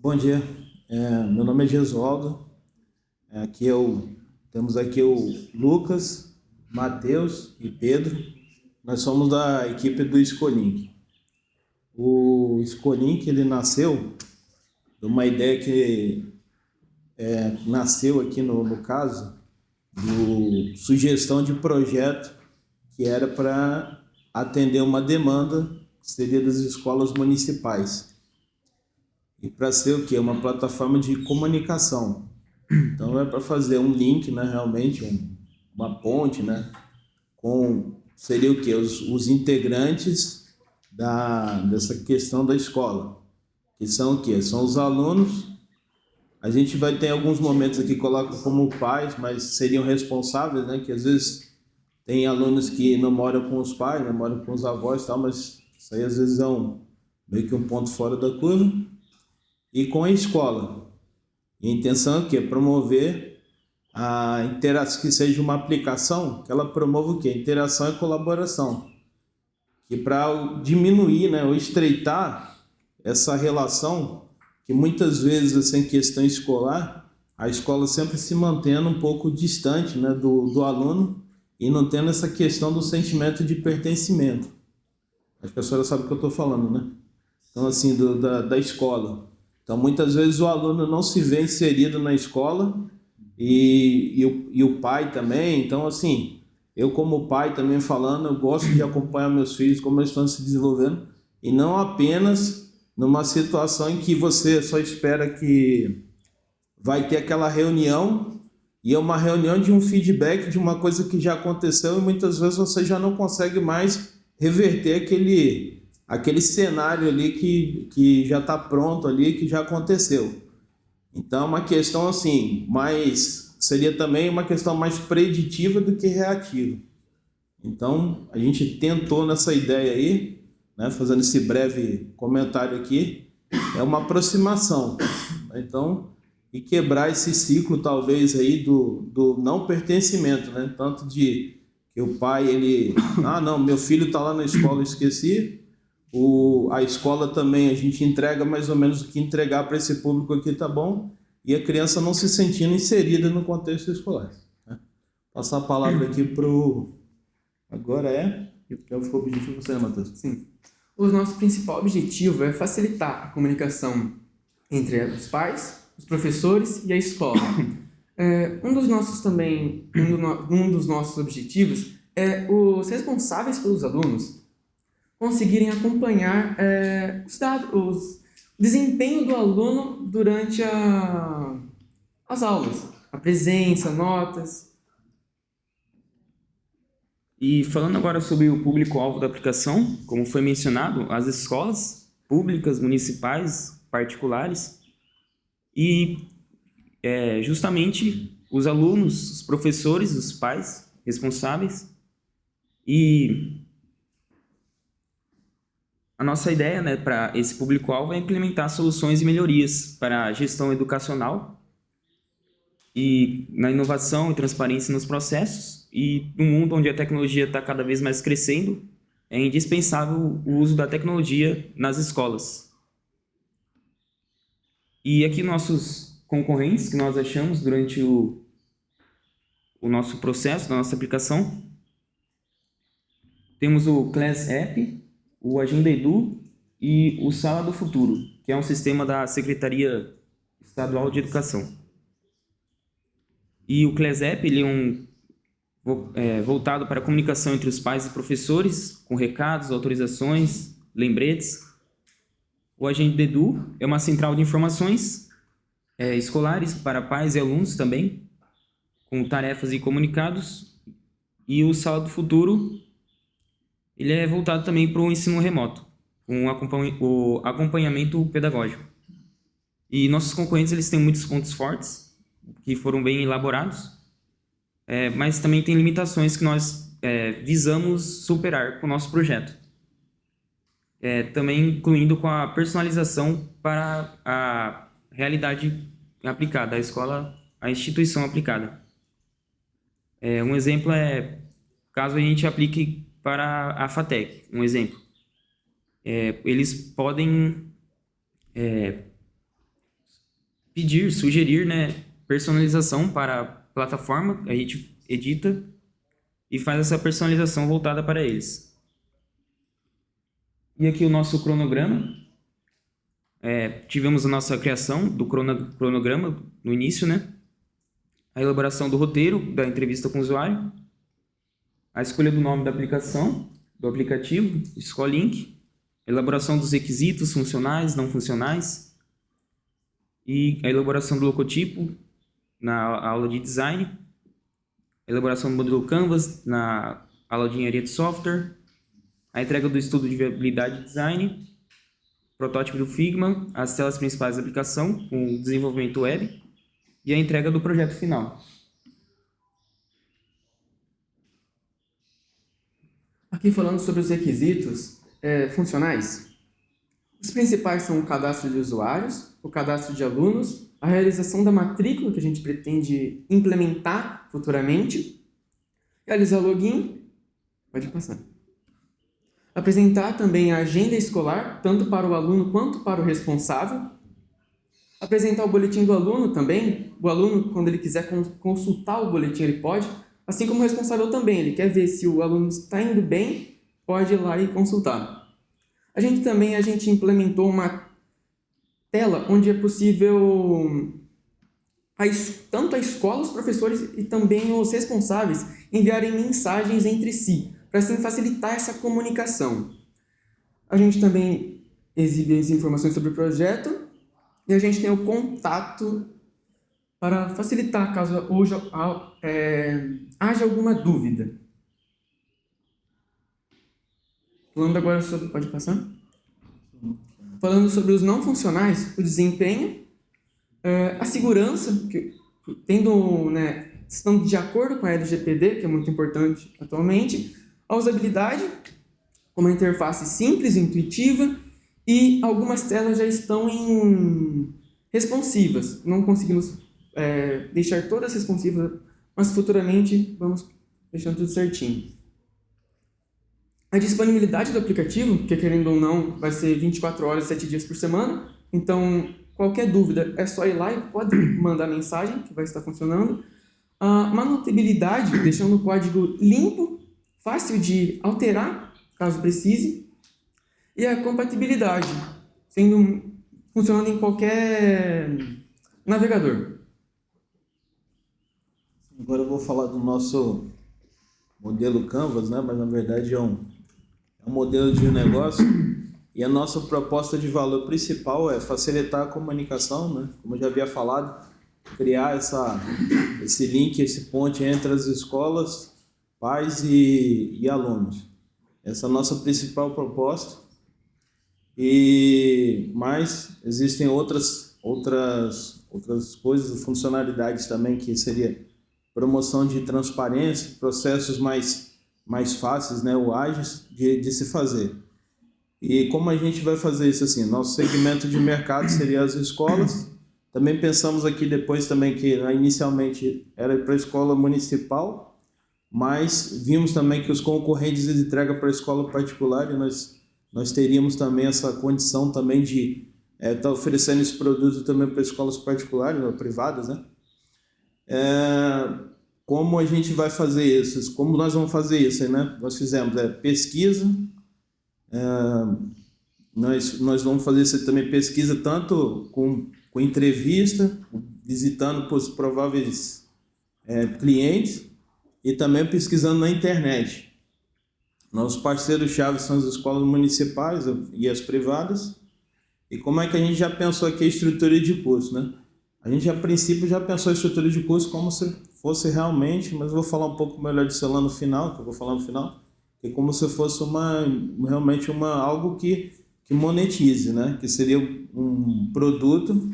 Bom dia, meu nome é Gesualdo. Temos aqui o Lucas, Matheus e Pedro. Nós somos da equipe do Scolink. O Scolink ele nasceu de uma ideia que nasceu aqui no caso, sugestão de projeto que era para atender uma demanda que seria das escolas municipais. E para ser o quê? Uma plataforma de comunicação. Então é para fazer um link, né, realmente, uma ponte, né, seria o quê? Os integrantes dessa questão da escola, que são o quê? São os alunos. A gente vai ter alguns momentos aqui, coloca como pais, mas seriam responsáveis, né, que às vezes tem alunos que não moram com os pais, não moram com os avós e tal, mas isso aí às vezes é meio que um ponto fora da curva. E com a escola. E a intenção é o quê? Promover a interação, que seja uma aplicação que ela promova o quê? Interação e colaboração. Que para diminuir, né, ou estreitar essa relação, que muitas vezes, assim, em questão escolar, a escola sempre se mantendo um pouco distante, né, do aluno e não tendo essa questão do sentimento de pertencimento. Acho que a senhora sabe o que eu estou falando, né? Então, assim, da escola. Então, muitas vezes o aluno não se vê inserido na escola e o pai também. Então, assim, eu como pai também falando, eu gosto de acompanhar meus filhos, como eles estão se desenvolvendo, e não apenas numa situação em que você só espera que vai ter aquela reunião e é uma reunião de um feedback de uma coisa que já aconteceu e muitas vezes você já não consegue mais reverter aquele cenário ali que já está pronto ali, que já aconteceu. Então, uma questão assim, seria também uma questão mais preditiva do que reativa. Então, a gente tentou nessa ideia aí, né, fazendo esse breve comentário aqui, é uma aproximação. Então, e quebrar esse ciclo, talvez, aí do não pertencimento, né? Tanto de que o pai, não, meu filho está lá na escola, eu esqueci. A escola também, a gente entrega mais ou menos o que entregar para esse público aqui, tá bom? E a criança não se sentindo inserida no contexto escolar. Né? Passar a palavra aqui Agora que é o objetivo você, Matheus? Sim. O nosso principal objetivo é facilitar a comunicação entre os pais, os professores e a escola. Um dos nossos objetivos é os responsáveis pelos alunos conseguirem acompanhar o desempenho do aluno durante as aulas, a presença, notas. E falando agora sobre o público-alvo da aplicação, como foi mencionado, as escolas públicas, municipais, particulares e justamente os alunos, os professores, os pais responsáveis. E a nossa ideia, né, para esse público-alvo é implementar soluções e melhorias para a gestão educacional e na inovação e transparência nos processos. E num mundo onde a tecnologia está cada vez mais crescendo, é indispensável o uso da tecnologia nas escolas. E aqui nossos concorrentes que nós achamos durante o nosso processo, da nossa aplicação, temos o Class App, o Agenda Edu e o Sala do Futuro, que é um sistema da Secretaria Estadual de Educação. E o Class App, ele é voltado para a comunicação entre os pais e professores, com recados, autorizações, lembretes. O Agenda Edu é uma central de informações escolares para pais e alunos também, com tarefas e comunicados. E o Sala do Futuro, ele é voltado também para o ensino remoto, com o acompanhamento pedagógico. E nossos concorrentes eles têm muitos pontos fortes, que foram bem elaborados, mas também tem limitações que nós visamos superar com o nosso projeto. Também incluindo com a personalização para a realidade aplicada, a escola, a instituição aplicada. Um exemplo caso a gente aplique para a FATEC, um exemplo. Eles podem pedir, sugerir, né, personalização para a plataforma, a gente edita e faz essa personalização voltada para eles. E aqui o nosso cronograma. Tivemos a nossa criação do cronograma no início, né? A elaboração do roteiro da entrevista com o usuário, a escolha do nome da aplicação, do aplicativo, Escolink, a elaboração dos requisitos funcionais, não funcionais, e a elaboração do logotipo na aula de design, a elaboração do modelo Canvas na aula de engenharia de software, a entrega do estudo de viabilidade de design, protótipo do Figma, as telas principais da aplicação, com o desenvolvimento web e a entrega do projeto final. Aqui falando sobre os requisitos funcionais. Os principais são o cadastro de usuários, o cadastro de alunos, a realização da matrícula que a gente pretende implementar futuramente, realizar login, pode passar. Apresentar também a agenda escolar, tanto para o aluno quanto para o responsável. Apresentar o boletim do aluno também. O aluno, quando ele quiser consultar o boletim, ele pode. Assim como o responsável também, ele quer ver se o aluno está indo bem, pode ir lá e consultar. A gente implementou uma tela onde é possível tanto a escola, os professores e também os responsáveis enviarem mensagens entre si, para assim facilitar essa comunicação. A gente também exibe as informações sobre o projeto e a gente tem o contato para facilitar caso haja alguma dúvida. Falando agora sobre... Pode passar? Falando sobre os não funcionais, o desempenho, a segurança, estando de acordo com a LGPD, que é muito importante atualmente, a usabilidade, uma interface simples, intuitiva, e algumas telas já estão responsivas. Não conseguimos deixar todas responsivas, mas futuramente vamos deixando tudo certinho. A disponibilidade do aplicativo, que querendo ou não, vai ser 24 horas, 7 dias por semana. Então, qualquer dúvida é só ir lá e pode mandar mensagem, que vai estar funcionando. A manutenibilidade, deixando o código limpo, fácil de alterar, caso precise. E a compatibilidade, funcionando em qualquer navegador. Agora eu vou falar do nosso modelo Canvas, né? Mas na verdade é um modelo de negócio, e a nossa proposta de valor principal é facilitar a comunicação, né? Como eu já havia falado, criar esse link, esse ponte entre as escolas, pais e alunos. Essa é a nossa principal proposta. Mas existem outras coisas, funcionalidades também, que seria promoção de transparência, processos mais fáceis, né, ou ágeis de se fazer. E como a gente vai fazer isso assim? Nosso segmento de mercado seria as escolas. Também pensamos aqui depois também que inicialmente era para a escola municipal, mas vimos também que os concorrentes de entrega para a escola particular, e nós teríamos também essa condição também de estar oferecendo esse produto também para escolas particulares ou privadas, né? Como a gente vai fazer isso? Como nós vamos fazer isso, né? Nós fizemos pesquisa, nós vamos fazer isso também, pesquisa tanto com entrevista, visitando os prováveis clientes, e também pesquisando na internet. Nossos parceiros-chave são as escolas municipais e as privadas. E como é que a gente já pensou aqui a estrutura de curso, né? A gente, a princípio, já pensou a estrutura de curso como se fosse realmente, mas eu vou falar um pouco melhor disso lá no final, que eu vou falar no final, que é como se fosse realmente algo que monetize, né? Que seria um produto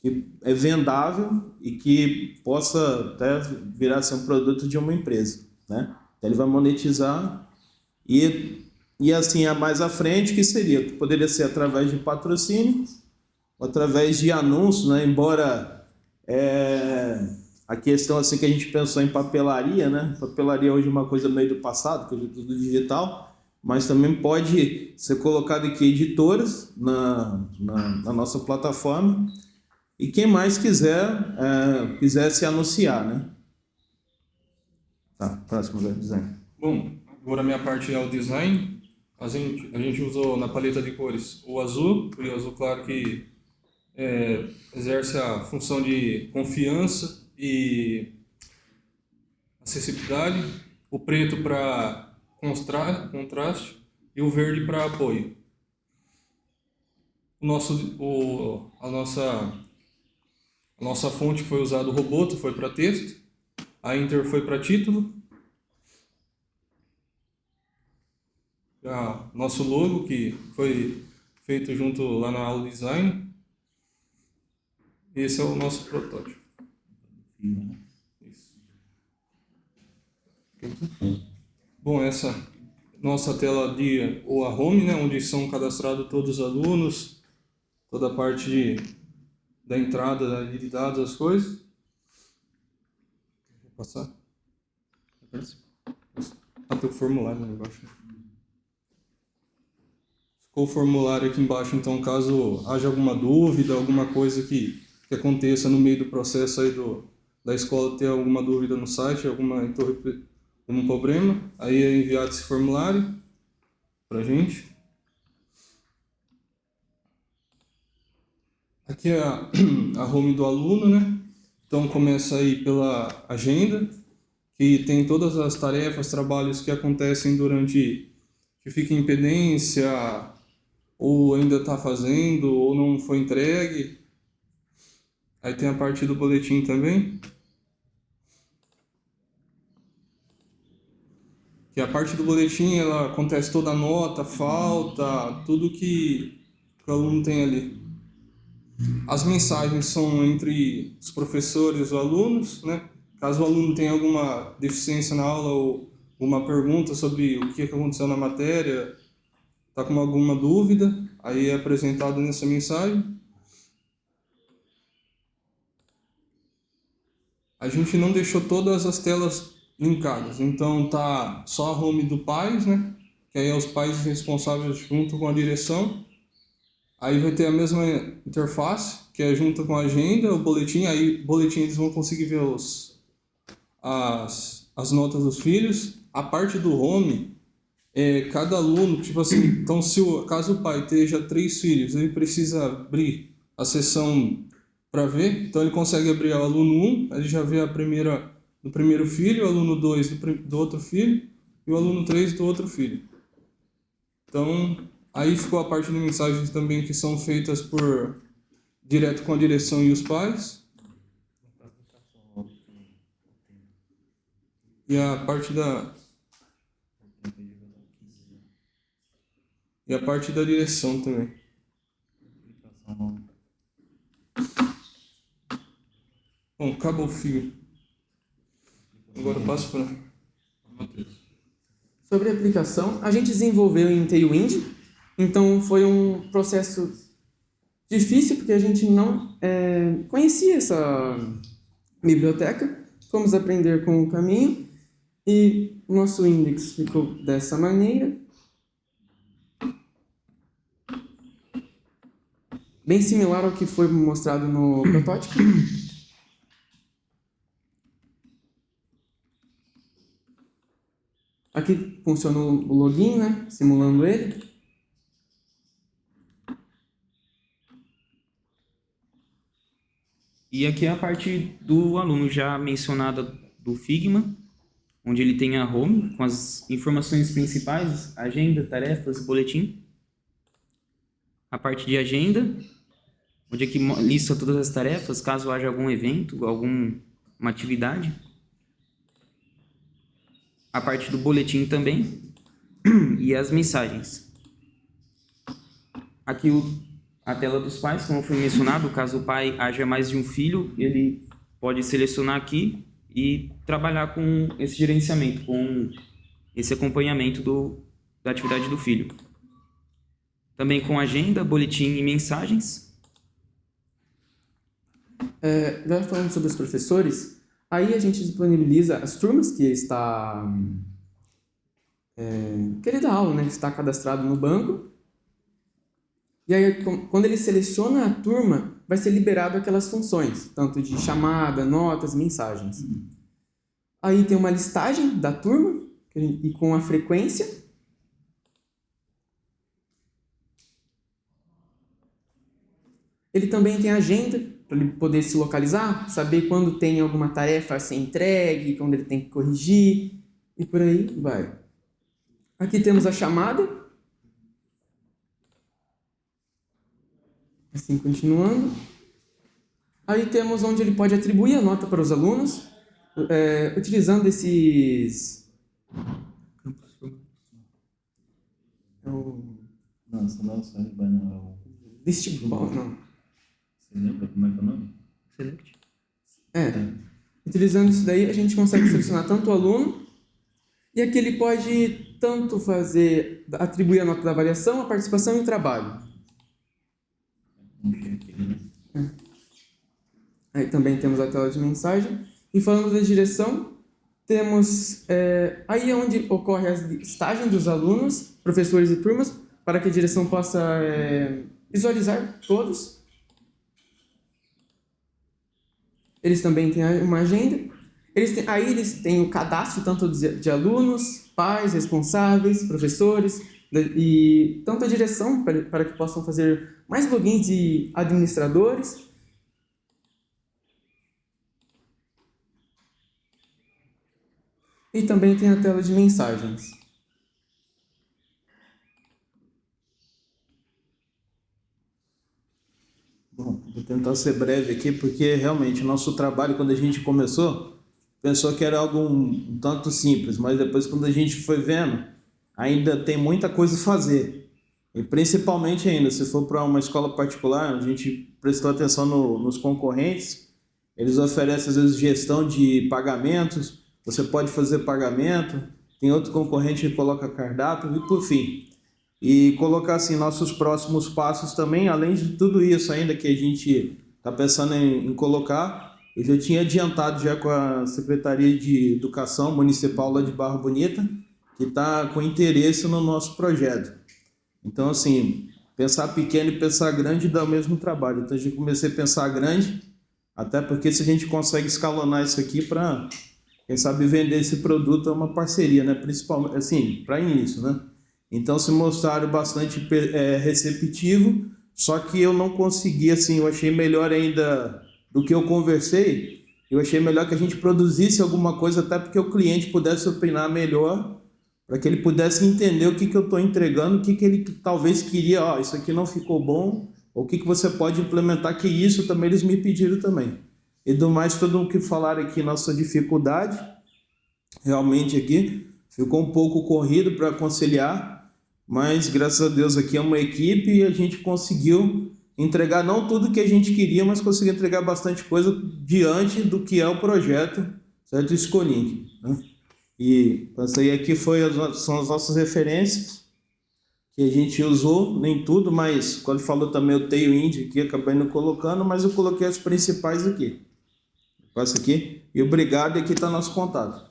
que é vendável e que possa até virar a ser um produto de uma empresa, né? Então ele vai monetizar e assim, mais à frente, que poderia ser através de patrocínio, através de anúncios, né? Embora a questão assim que a gente pensou em papelaria, né? Papelaria hoje é uma coisa meio do passado, que hoje é tudo digital, mas também pode ser colocado aqui editoras na nossa plataforma, E quem mais quiser se anunciar, né? Tá, próximo design. Bom, agora a minha parte é o design. A gente usou na paleta de cores o azul claro que exerce a função de confiança e acessibilidade, o preto para contraste e o verde para apoio. A nossa fonte que foi usada, o Roboto, foi para texto, a Inter foi para título, nosso logo que foi feito junto lá na aula design. Esse é o nosso protótipo. Isso. Bom, essa nossa tela de ou a home, né, onde são cadastrados todos os alunos, toda a parte da entrada de dados, as coisas. Vou passar. Tem o formulário lá embaixo. Ficou o formulário aqui embaixo, então caso haja alguma dúvida, alguma coisa que aconteça no meio do processo aí da escola, ter alguma dúvida no site, algum problema, aí é enviado esse formulário pra gente. Aqui é a home do aluno, né? Então começa aí pela agenda, que tem todas as tarefas, trabalhos que acontecem durante, que fica em pendência, ou ainda está fazendo, ou não foi entregue. Aí tem a parte do boletim também. Que a parte do boletim, ela acontece toda a nota, falta, tudo que o aluno tem ali. As mensagens são entre os professores e os alunos, né? Caso o aluno tenha alguma deficiência na aula ou uma pergunta sobre o que aconteceu na matéria, está com alguma dúvida, aí é apresentado nessa mensagem. A gente não deixou todas as telas linkadas, então tá só a home do pais, né? Que aí é os pais responsáveis junto com a direção. Aí vai ter a mesma interface, que é junto com a agenda, o boletim. Aí, boletim, eles vão conseguir ver as notas dos filhos. A parte do home, cada aluno, tipo assim, então caso o pai tenha 3 filhos, ele precisa abrir a seção para ver. Então ele consegue abrir o aluno 1, ele já vê a primeira do primeiro filho, o aluno 2 do outro filho e o aluno 3 do outro filho. Então, aí ficou a parte de mensagens também que são feitas direto com a direção e os pais. E a parte da direção também. Bom, acabou o fio. Agora eu passo para Matheus. Sobre a aplicação, a gente desenvolveu em Tailwind, então foi um processo difícil porque a gente não conhecia essa biblioteca. Fomos aprender com o caminho e o nosso index ficou dessa maneira. Bem similar ao que foi mostrado no protótipo. Aqui funciona o login, né? Simulando ele. E aqui é a parte do aluno já mencionada do Figma, onde ele tem a home com as informações principais, agenda, tarefas, boletim. A parte de agenda, onde aqui lista todas as tarefas, caso haja algum evento, alguma atividade. A parte do boletim também e as mensagens. Aqui a tela dos pais, como foi mencionado, caso o pai haja mais de um filho, ele pode selecionar aqui e trabalhar com esse gerenciamento, com esse acompanhamento da atividade do filho. Também com agenda, boletim e mensagens. Já falando sobre os professores, aí a gente disponibiliza as turmas que que ele dá aula, né? Que está cadastrado no banco. E aí, quando ele seleciona a turma, vai ser liberado aquelas funções, tanto de chamada, notas, mensagens. Aí tem uma listagem da turma e com a frequência. Ele também tem agenda para ele poder se localizar, saber quando tem alguma tarefa a ser entregue, quando ele tem que corrigir e por aí vai. Aqui temos a chamada. Assim, continuando. Aí temos onde ele pode atribuir a nota para os alunos, utilizando esses... Nossa, não, não. Vestibular, não. Você lembra como é que é o nome? Select. Utilizando isso daí, a gente consegue selecionar tanto o aluno, e aqui ele pode tanto atribuir a nota da avaliação, a participação e o trabalho. Aí também temos a tela de mensagem. E falando da direção, temos aí é onde ocorre a listagem dos alunos, professores e turmas, para que a direção possa visualizar todos. Eles também têm uma agenda. Aí eles têm o cadastro tanto de alunos, pais, responsáveis, professores, e tanto a direção para que possam fazer mais logins de administradores. E também tem a tela de mensagens. Bom, vou tentar ser breve aqui, porque realmente o nosso trabalho, quando a gente começou, pensou que era algo um tanto simples, mas depois, quando a gente foi vendo, ainda tem muita coisa a fazer. E principalmente ainda, se for para uma escola particular, a gente prestou atenção nos concorrentes, eles oferecem às vezes gestão de pagamentos, você pode fazer pagamento, tem outro concorrente que coloca cardápio e por fim. E colocar assim nossos próximos passos também, além de tudo isso ainda que a gente está pensando em colocar, eu já tinha adiantado já com a Secretaria de Educação Municipal lá de Barra Bonita, que está com interesse no nosso projeto. Então, assim, pensar pequeno e pensar grande dá o mesmo trabalho. Então, a gente comecei a pensar grande, até porque se a gente consegue escalonar isso aqui para, quem sabe, vender esse produto é uma parceria, né? Principalmente, assim, para início, né? Então, se mostraram bastante receptivo, só que eu não consegui, assim, eu achei melhor ainda do que eu conversei, eu achei melhor que a gente produzisse alguma coisa, até porque o cliente pudesse opinar melhor, para que ele pudesse entender o que eu estou entregando, o que ele talvez queria, isso aqui não ficou bom, ou o que você pode implementar, que isso também eles me pediram também. E do mais, tudo o que falaram aqui, nossa dificuldade, realmente aqui, ficou um pouco corrido para conciliar, mas graças a Deus aqui é uma equipe e a gente conseguiu entregar não tudo que a gente queria, mas conseguiu entregar bastante coisa diante do que é o projeto, certo? Scolink, né? E essa aí aqui são as nossas referências que a gente usou, nem tudo, mas quando falou também o Tailwind aqui, acabei não colocando, mas eu coloquei as principais aqui. Passa aqui. E obrigado, e aqui está nosso contato.